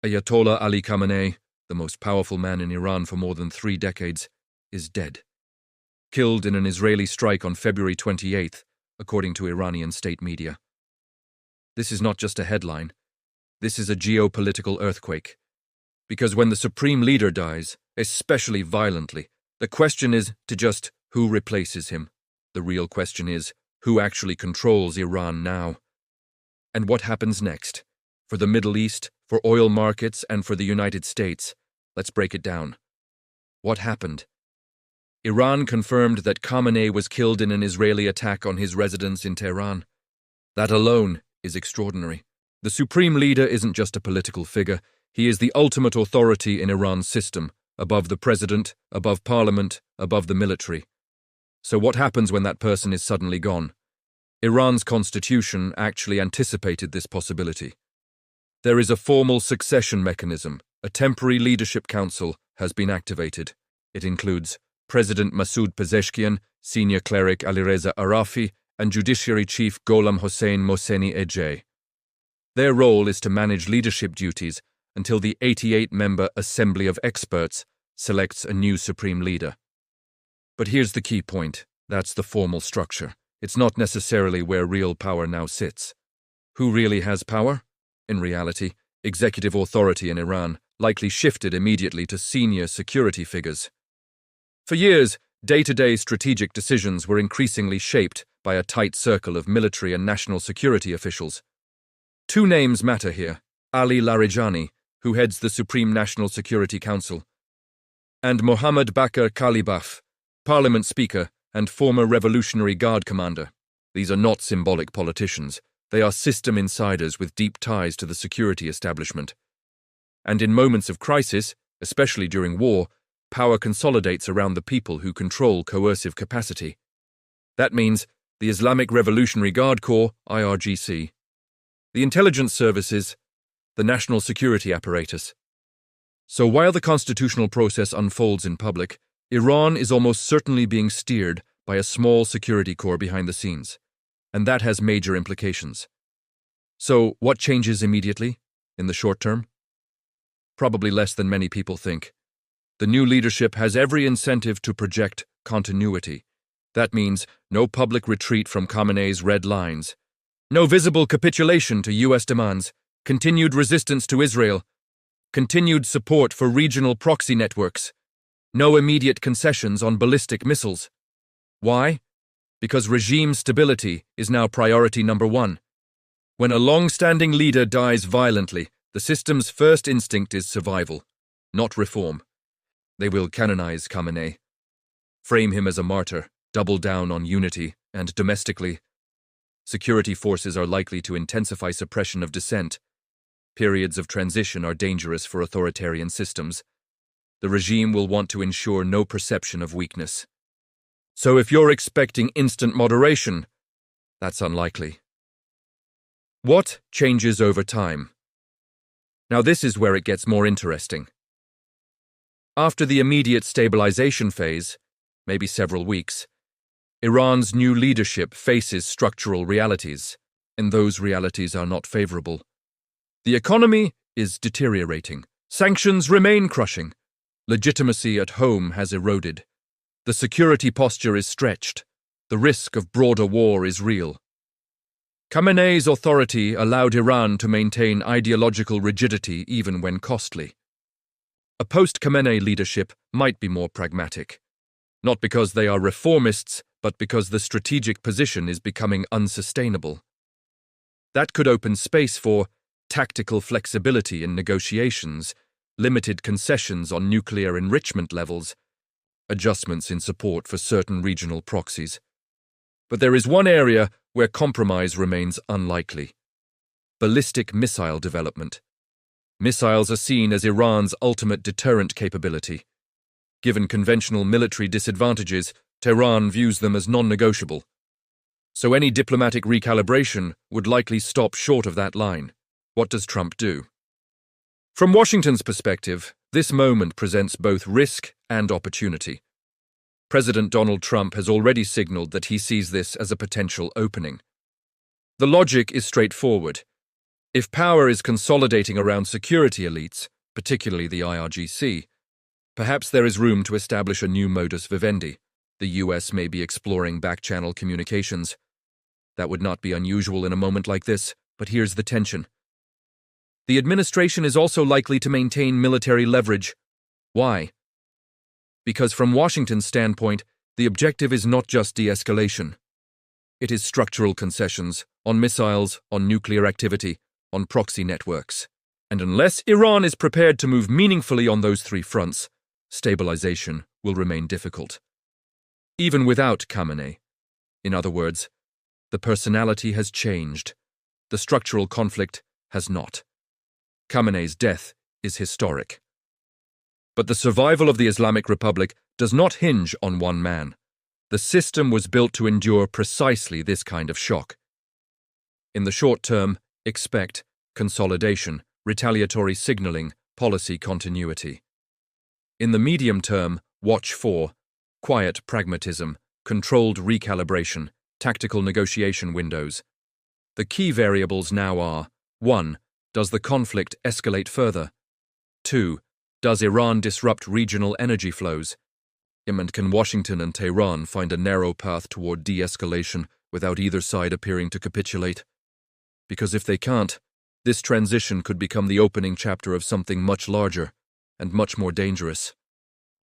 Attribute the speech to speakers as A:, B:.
A: Ayatollah Ali Khamenei, the most powerful man in Iran for more than 3 decades, is dead. Killed in an Israeli strike on February 28th, according to Iranian state media. This is not just a headline. This is a geopolitical earthquake. Because when the supreme leader dies, especially violently, the question is to just who replaces him. The real question is who actually controls Iran now. And what happens next? For the Middle East, for oil markets, and for the United States. Let's break it down. What happened? Iran confirmed that Khamenei was killed in an Israeli attack on his residence in Tehran. That alone is extraordinary. The supreme leader isn't just a political figure. He is the ultimate authority in Iran's system, above the president, above parliament, above the military. So what happens when that person is suddenly gone? Iran's constitution actually anticipated this possibility. There is a formal succession mechanism. A temporary leadership council has been activated. It includes President Masoud Pezeshkian, senior cleric Alireza Arafi, and Judiciary Chief Gholam Hossein Mohseni Ejei. Their role is to manage leadership duties until the 88-member Assembly of Experts selects a new supreme leader. But here's the key point. That's the formal structure. It's not necessarily where real power now sits. Who really has power? In reality, executive authority in Iran likely shifted immediately to senior security figures. For years, day-to-day strategic decisions were increasingly shaped by a tight circle of military and national security officials. 2 names matter here: Ali Larijani, who heads the Supreme National Security Council, and Mohammad Bakr Kalibaf, Parliament Speaker and former Revolutionary Guard commander. These are not symbolic politicians. They are system insiders with deep ties to the security establishment. And in moments of crisis, especially during war, power consolidates around the people who control coercive capacity. That means the Islamic Revolutionary Guard Corps, IRGC, the intelligence services, the national security apparatus. So while the constitutional process unfolds in public, Iran is almost certainly being steered by a small security corps behind the scenes, and that has major implications. So what changes immediately, in the short term? Probably less than many people think. The new leadership has every incentive to project continuity. That means no public retreat from Khamenei's red lines, no visible capitulation to U.S. demands, continued resistance to Israel, continued support for regional proxy networks, no immediate concessions on ballistic missiles. Why? Because regime stability is now priority number 1. When a long-standing leader dies violently, the system's first instinct is survival, not reform. They will canonize Khamenei, frame him as a martyr, double down on unity, and domestically, security forces are likely to intensify suppression of dissent. Periods of transition are dangerous for authoritarian systems. The regime will want to ensure no perception of weakness. So if you're expecting instant moderation, that's unlikely. What changes over time? Now this is where it gets more interesting. After the immediate stabilization phase, maybe several weeks, Iran's new leadership faces structural realities, and those realities are not favorable. The economy is deteriorating. Sanctions remain crushing. Legitimacy at home has eroded. The security posture is stretched. The risk of broader war is real. Khamenei's authority allowed Iran to maintain ideological rigidity even when costly. A post-Khamenei leadership might be more pragmatic, not because they are reformists, but because the strategic position is becoming unsustainable. That could open space for tactical flexibility in negotiations, limited concessions on nuclear enrichment levels, adjustments in support for certain regional proxies. But there is one area where compromise remains unlikely: ballistic missile development. Missiles are seen as Iran's ultimate deterrent capability. Given conventional military disadvantages, Tehran views them as non-negotiable. So any diplomatic recalibration would likely stop short of that line. What does Trump do? From Washington's perspective, this moment presents both risk and opportunity. President Donald Trump has already signaled that he sees this as a potential opening. The logic is straightforward. If power is consolidating around security elites, particularly the IRGC, perhaps there is room to establish a new modus vivendi. The US may be exploring back-channel communications. That would not be unusual in a moment like this, but here's the tension. The administration is also likely to maintain military leverage. Why? Because from Washington's standpoint, the objective is not just de-escalation. It is structural concessions on missiles, on nuclear activity, on proxy networks. And unless Iran is prepared to move meaningfully on those three fronts, stabilization will remain difficult. Even without Khamenei. In other words, the personality has changed. The structural conflict has not. Khamenei's death is historic. But the survival of the Islamic Republic does not hinge on one man. The system was built to endure precisely this kind of shock. In the short term, expect consolidation, retaliatory signaling, policy continuity. In the medium term, watch for quiet pragmatism, controlled recalibration, tactical negotiation windows. The key variables now are: 1. Does the conflict escalate further? 2. Does Iran disrupt regional energy flows? And can Washington and Tehran find a narrow path toward de-escalation without either side appearing to capitulate? Because if they can't, this transition could become the opening chapter of something much larger and much more dangerous.